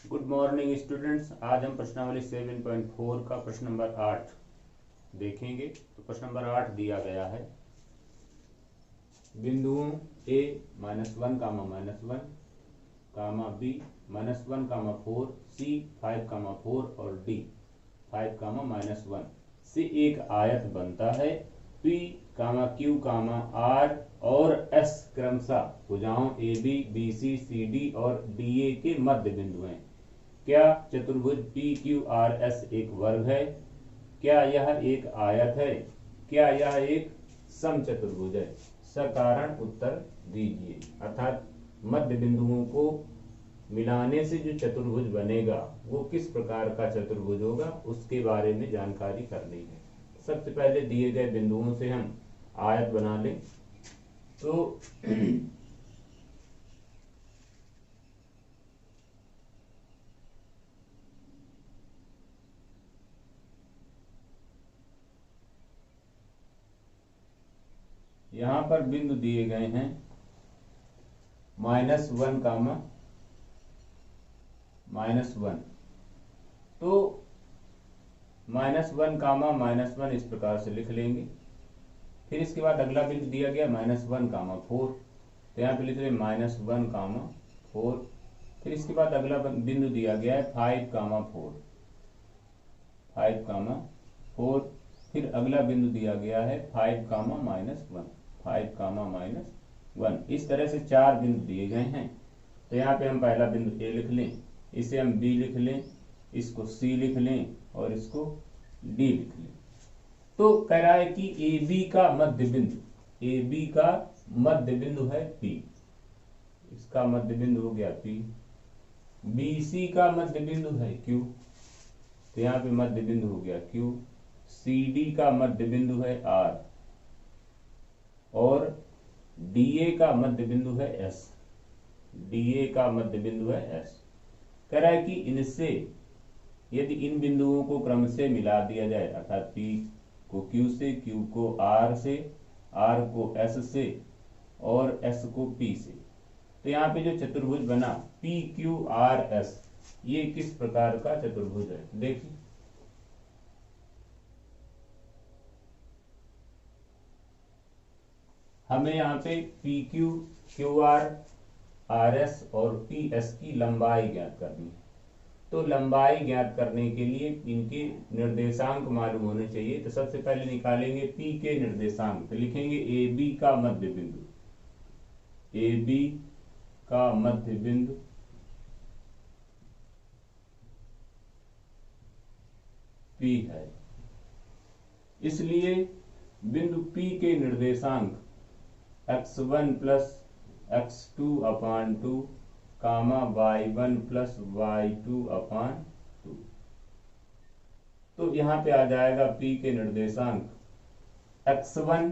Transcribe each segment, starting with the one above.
Good morning students. आज हम प्रश्नावली 7.4 का प्रश्न नंबर 8 देखेंगे। तो प्रश्न नंबर 8 दिया गया है, बिंदुओं a -1 -1 b -1 4 c 5 4 और d 5 -1 से एक आयत बनता है। p q r और s क्रमशः भुजाओं AB BC CD और DA के मध्य बिंदु हैं। क्या चतुर्भुज PQRS एक वर्ग है? क्या यह एक आयत है? क्या यह एक समचतुर्भुज है? सकारण उत्तर दीजिए। अर्थात मध्य बिंदुओं को मिलाने से जो चतुर्भुज बनेगा वो किस प्रकार का चतुर्भुज होगा, उसके बारे में जानकारी करनी है। सबसे पहले दिए गए बिंदुओं से हम आयत बना लें। तो यहां पर बिंदु दिए गए हैं -1 -1। तो -1 इस प्रकार से लिख लेंगे। फिर इसके बाद अगला बिंदु दिया गया -1 4, तो यहाँ पे लिख रहे -1 4। फिर इसके बाद अगला बिंदु दिया गया है 5 4। फिर अगला बिंदु दिया गया है 5 -1। इस तरह से 4 बिंदु दिए गए हैं। तो यहाँ पे हम पहला बिंदु A लिख लें, इसे हम B लिख लें, इसको C लिख लें और इसको D लिख लें। तो कह रहा है कि AB का मध्य बिंदु है P, इसका मध्य बिंदु हो गया P। BC का मध्य बिंदु है Q, तो यहाँ पे मध्य बिंदु हो गया Q। CD का मध्य बिंदु है R और DA का मध्य बिंदु है S। कह रहा है कि इनसे यदि इन बिंदुओं को क्रम से मिला दिया जाए, अर्थात P को Q से, Q को R से, R को S से और S को P से, तो यहाँ पे जो चतुर्भुज बना PQRS, ये किस प्रकार का चतुर्भुज है? देखिए, हमें यहाँ पे PQ, QR, RS और PS की लंबाई ज्ञात करनी है। तो लंबाई ज्ञात करने के लिए इनके निर्देशांक मालूम होने चाहिए। तो सबसे पहले निकालेंगे P के निर्देशांक। तो लिखेंगे AB का मध्य बिंदु P है, इसलिए बिंदु P के निर्देशांक x1 प्लस x2 अपान 2 y1 प्लस y2 अपान 2। तो यहाँ पे आ जाएगा P के निर्देशांक x1।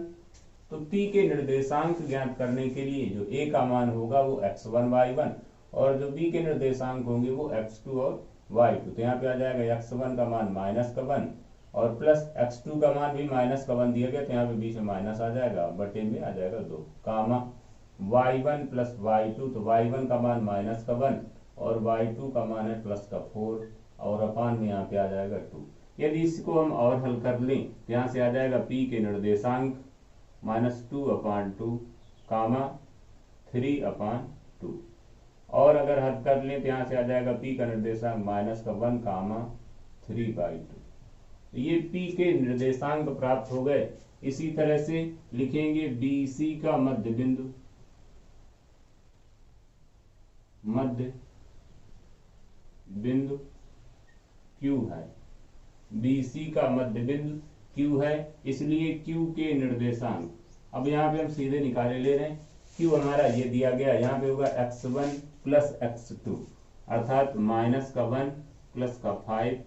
तो P के निर्देशांक ज्ञात करने के लिए जो A का मान होगा वो x1 y1 और जो B के निर्देशांक होंगे वो x2 और y2। तो यहाँ पे आ जाएगा x1 का मान -1 और प्लस x2 का मान भी -1 दिया गया, तो यहाँ पे बीच में माइनस आ जाएगा, बटे में आ जाएगा 2 y1 प्लस y2। तो y1 का मान -1 और y2 का मान है +4 और अपान में यहाँ पे आ जाएगा 2। यदि इसको हम और हल कर लें तो यहाँ से आ जाएगा P के निर्देशांक -2 अपान 2 3 अपान 2। और अगर हल कर लें तो यहाँ से आ जाएगा P का निर्देशांक -1 3/2। तो ये P के निर्देशांक प्राप्त हो गए। इसी तरह से लिखेंगे BC का मध्य बिंदु Q है। BC का मध्य बिंदु Q है, इसलिए Q के निर्देशांक अब यहाँ पे हम सीधे निकाले ले रहे हैं। Q हमारा ये दिया गया, यहाँ पे होगा x1 प्लस x2 अर्थात -1 प्लस 5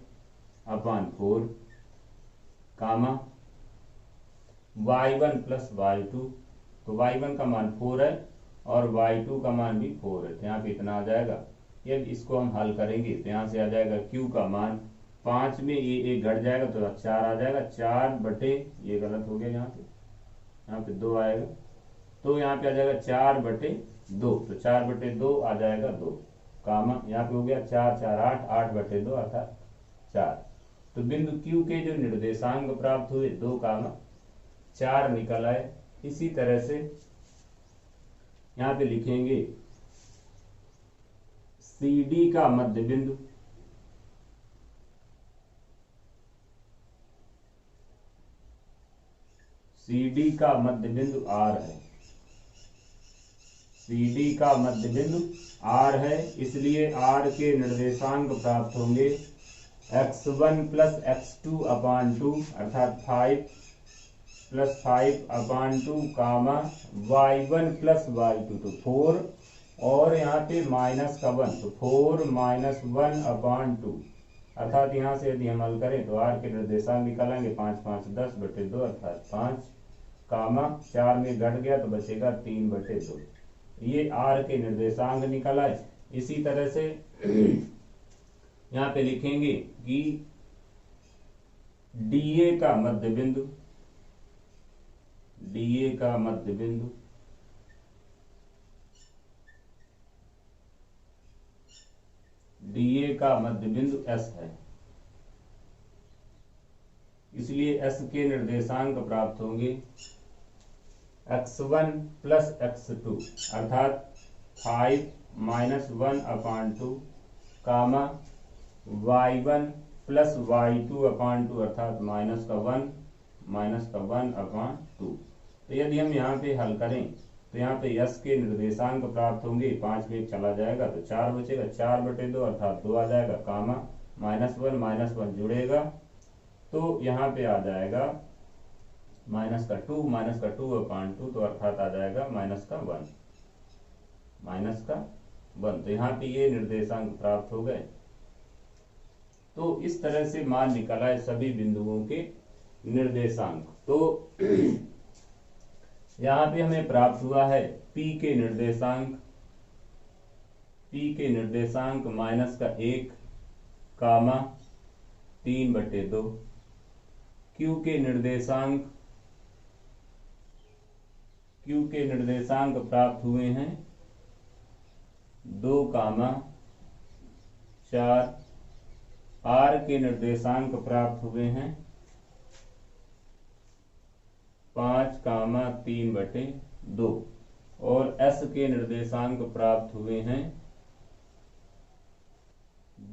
अपान 4 y1 प्लस y2। तो y1 का मान 4 है और y2 का मान भी 4 है, तो यहाँ पे इतना आ जाएगा। यदि इसको हम हल करेंगे तो यहाँ से आ जाएगा Q का मान 5 में ये एक घट जाएगा तो 4 आ जाएगा, 4 बटे, ये गलत हो गया, यहाँ पे 2 आएगा, तो यहाँ पे आ जाएगा 4/2। तो 4/2 आ जाएगा 2 कामा यहाँ पे हो गया 4 4 8 8/2 अर्थात 4। तो बिंदु Q के जो निर्देशांक प्राप्त हुए 2, 4 निकल आए। इसी तरह से यहाँ पे लिखेंगे CD का मध्य बिंदु, CD का मध्य बिंदु R है, CD का मध्य बिंदु R है, इसलिए R के निर्देशांक प्राप्त होंगे x1 + x2/2 अर्थात 5 + 5/2 कामा y1 + y2 तो 4 और यहाँ पे माइनस का 1 तो 4 - 1/2 अर्थात यहाँ से यदि हम हल करें तो R के निर्देशांक निकालेंगे 5 5 10/2 अर्थात 5 कामा 4 में घट गया तो बचेगा 3/2। ये R के निर्देशांक निकल आए। इसी तरह से यहाँ पे लिखेंगे कि DA का मध्य बिंदु, DA का मध्य बिंदु DA का मध्य बिंदु S है, इसलिए S के निर्देशांक प्राप्त होंगे x1 + x2 अर्थात 5 - 1/2 कामा y1 + y2/2 अर्थात -1/2। तो यदि हम यहाँ पे हल करें तो यहाँ पे S के निर्देशांक प्राप्त होंगे, 5 में चला जाएगा तो 4 बचेगा, 4/2 अर्थात 2 आ जाएगा, कामा -1 - 1 जुड़ेगा तो यहाँ पे आ जाएगा -2/2 तो अर्थात आ जाएगा -1 तो यहाँ पे ये निर्देशांक प्राप्त हो गए। तो इस तरह से मान निकला है सभी बिंदुओं के निर्देशांक। तो यहाँ पे हमें प्राप्त हुआ है P के निर्देशांक -1 कामा 3/2, Q के निर्देशांक प्राप्त हुए हैं 2, 4, R के निर्देशांक प्राप्त हुए हैं 5, 3/2 और S के निर्देशांक प्राप्त हुए हैं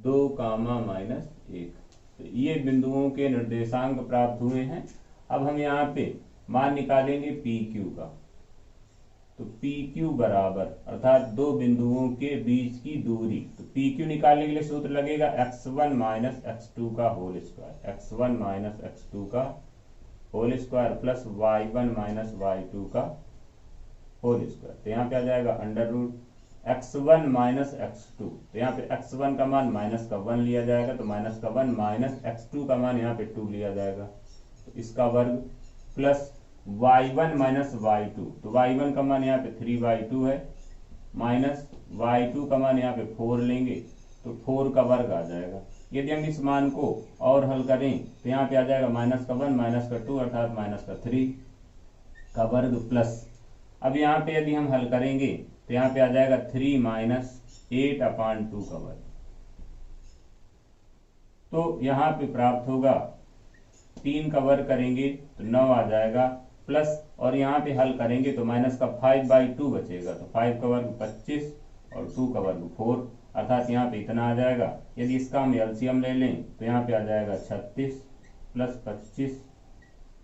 2, -1। तो ये बिंदुओं के निर्देशांक प्राप्त हुए हैं। अब हम यहाँ पे मान निकालेंगे PQ का। तो PQ बराबर अर्थात दो बिंदुओं के बीच की दूरी, तो PQ निकालने के लिए सूत्र लगेगा x1 - x2 का होल स्क्वायर, x1 - x2 का whole square plus y1 - y2 का होल स्क्वायर। तो यहाँ पे आ जाएगा √x1 - x2, तो यहाँ पे x1 का मान -1 लिया जाएगा, तो -1 - x2 का मान यहाँ पे 2 लिया जाएगा, तो इसका वर्ग प्लस y1 - y2, तो y1 का मान यहाँ पे 3/2 है, माइनस y2 का मान यहाँ पे 4 लेंगे तो 4 का वर्ग आ जाएगा। यदि हम इस मान को और हल करें तो यहाँ पे आ जाएगा -1 - 2 अर्थात -3 का वर्ग प्लस, अब यहाँ पे यदि हम हल करेंगे तो यहाँ पे आ जाएगा 3 - 8/2 का वर्ग। तो यहाँ पे प्राप्त होगा 3 का वर्ग करेंगे तो 9 आ जाएगा, प्लस और यहाँ पे हल करेंगे तो माइनस का 5/2 बचेगा, तो 5 का वर्ग 25 और 2 का वर्ग 4 अर्थात यहाँ पे इतना आ जाएगा। यदि इसका हम एलसीएम ले लें तो यहाँ पे आ जाएगा 36 +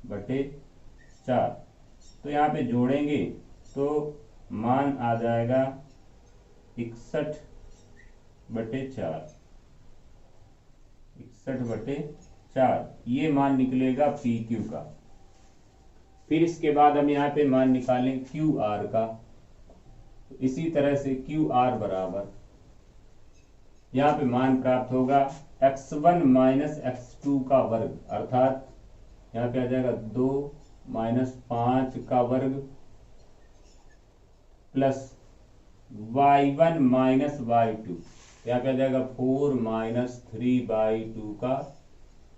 25/4, तो यहाँ पे जोड़ेंगे तो मान आ जाएगा 61/4 ये मान निकलेगा PQ का। फिर इसके बाद हम यहाँ पे मान निकालें QR का, तो इसी तरह से QR बराबर यहाँ पे मान प्राप्त होगा x1 - x2 का वर्ग अर्थात यहाँ पे आ जाएगा 2 - 5 का वर्ग प्लस y1 - y2, यहाँ पे आ जाएगा 4 - 3/2 का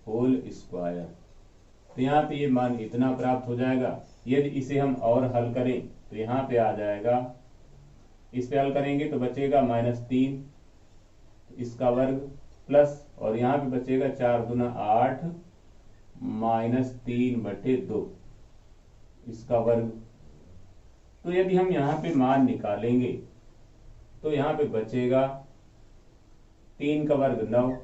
होल स्क्वायर। तो यहाँ पे ये मान इतना प्राप्त हो जाएगा। यदि इसे हम और हल करें तो यहाँ पे आ जाएगा, इस पे हल करेंगे तो बचेगा -3 इसका वर्ग प्लस, और यहाँ पे बचेगा 4 दूना 8 माइनस 3/2 इसका वर्ग। तो यदि हम यहाँ पे मान निकालेंगे तो यहाँ पे बचेगा 3 का वर्ग 9,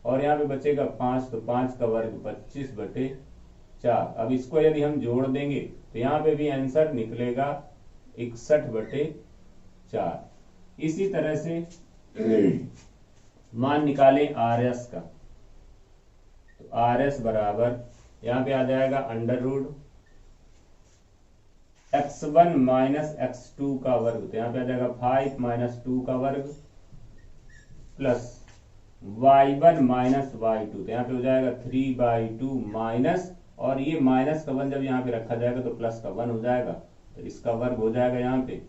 और यहाँ पे बचेगा 5, तो 5 का वर्ग 25/4। अब इसको यदि हम जोड़ देंगे तो यहाँ पे भी आंसर निकलेगा 61/4। इसी तरह से मान निकालें आर एस का, तो आर एस बराबर यहाँ पे आ जाएगा √x1 माइनस x2 का वर्ग, तो यहाँ पे आ जाएगा 5 माइनस 2 का वर्ग प्लस y1 माइनस y2, तो यहाँ पे हो जाएगा 3/2 माइनस, और ये माइनस का 1 जब यहाँ पे रखा जाएगा तो प्लस का 1 हो जाएगा, तो इसका वर्ग हो जाएगा यहाँ पे।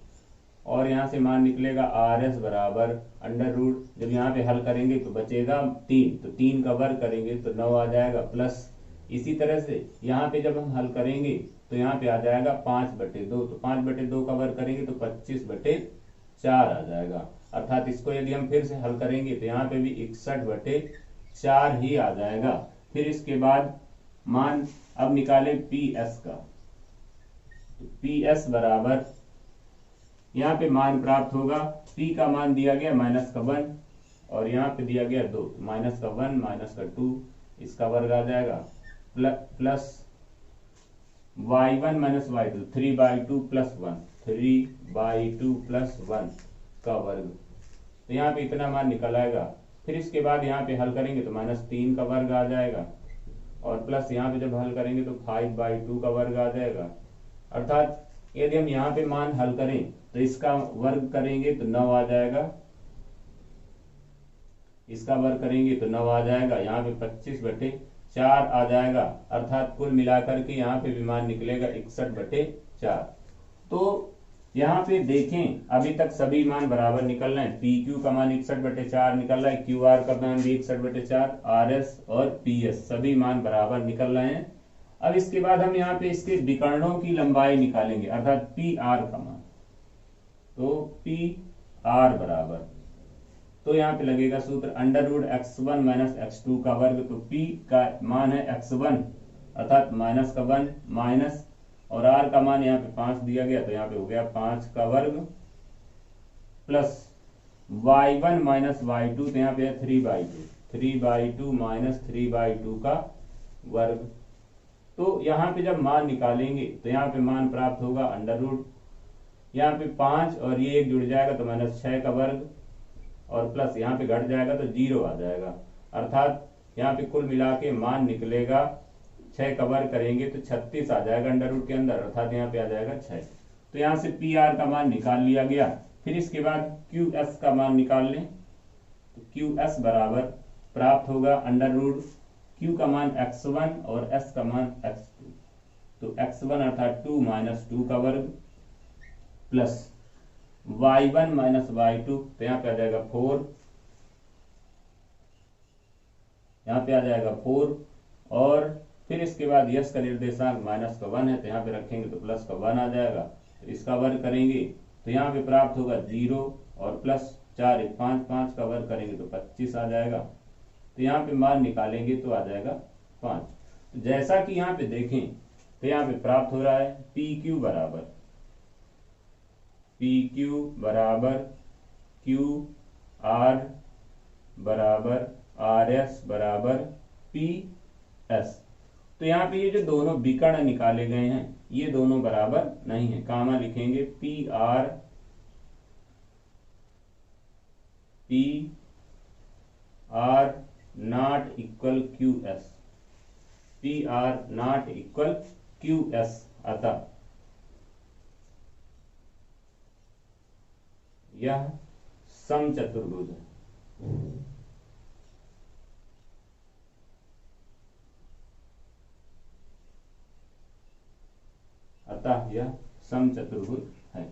और यहाँ से मान निकलेगा आर एस बराबर √ जब यहाँ पे हल करेंगे तो बचेगा 3, तो 3 का वर्ग करेंगे तो 9 आ जाएगा प्लस। इसी तरह से यहाँ पे जब हम हल करेंगे तो यहाँ पे आ जाएगा 5/2, तो 5/2 का वर्ग करेंगे तो 25/4 आ जाएगा। अर्थात इसको यदि हम फिर से हल करेंगे तो यहाँ पे भी 61/4 ही आ जाएगा। फिर इसके बाद मान अब निकालें पी एस का, तो पी एस बराबर यहाँ पे मान प्राप्त होगा, p का मान दिया गया -1 और यहाँ पे दिया गया 2, -1 -2 इसका वर्ग आ जाएगा plus y1 minus y2 3/2 plus 1 3/2 plus 1 का वर्ग, तो यहाँ पे इतना मान निकल आएगा। फिर इसके बाद यहाँ पे हल करेंगे तो -3 का वर्ग आ जाएगा, और प्लस यहाँ पे जब हल करेंगे तो 5/2 का वर्ग आ जाएगा। अर्थात यदि हम यहाँ पे मान हल करें तो इसका वर्ग करेंगे तो 9 आ जाएगा, इसका वर्ग करेंगे तो 9 आ जाएगा, यहाँ पे 25/4 आ जाएगा। अर्थात कुल मिलाकर के यहाँ पे भी मान निकलेगा 61/4। तो यहाँ पे देखें अभी तक सभी मान बराबर निकल रहे हैं। पी क्यू का मान 61/4 निकल रहा है, क्यू आर का मान भी 61/4, आर एस और पी एस सभी मान बराबर निकल रहे हैं। अब इसके बाद हम यहाँ पे इसके विकर्णों की लंबाई निकालेंगे, अर्थात पी आर का मान। तो पी आर बराबर, तो यहाँ पे लगेगा सूत्र √x1 माइनस x2 का वर्ग, तो p का मान है x1 अर्थात -1 माइनस, और r का मान यहाँ पे 5 दिया गया, तो यहाँ पे हो गया 5 का वर्ग प्लस y1 माइनस y2, तो यहाँ पे है 3/2 माइनस 3/2 का वर्ग। तो यहाँ पे जब मान निकालेंगे तो यहाँ पे मान प्राप्त होगा √ यहाँ पे 5 और ये एक जुड़ जाएगा तो -6 का वर्ग, और प्लस यहाँ पे घट जाएगा तो 0 आ जाएगा। अर्थात यहाँ पे कुल मिला के मान निकलेगा, 6 का वर्ग करेंगे तो 36 आ जाएगा √ के अंदर, अर्थात यहाँ पे आ जाएगा 6। तो यहाँ से पी आर का मान निकाल लिया गया। फिर इसके बाद क्यू एस का मान निकाल लें, तो क्यू एस बराबर प्राप्त होगा √ Q का मान x1 और S का मान x2, तो x1 अर्थात 2 माइनस 2 का वर्ग प्लस y1 माइनस y2, तो यहाँ पे आ जाएगा 4, यहाँ पे आ जाएगा 4, और फिर इसके बाद यस का निर्देशांक -1 है, तो यहाँ पे रखेंगे तो प्लस का 1 आ जाएगा। तो इसका वर्ग करेंगे तो यहाँ पे प्राप्त होगा 0, और प्लस 4 1 5 5 का वर्ग करेंगे तो 25 आ जाएगा। तो यहाँ पे मान निकालेंगे तो आ जाएगा 5। तो जैसा कि यहाँ पे देखें तो यहाँ पे प्राप्त हो रहा है पी क्यू बराबर क्यू आर बराबर आर एस बराबर पी एस। तो यहाँ पे ये जो दोनों विकर्ण निकाले गए हैं ये दोनों बराबर नहीं है, कामा लिखेंगे P R not equal Q S, P R not equal Q S. अतः यह समचतुर्भुज है। अतः यह समचतुर्भुज है।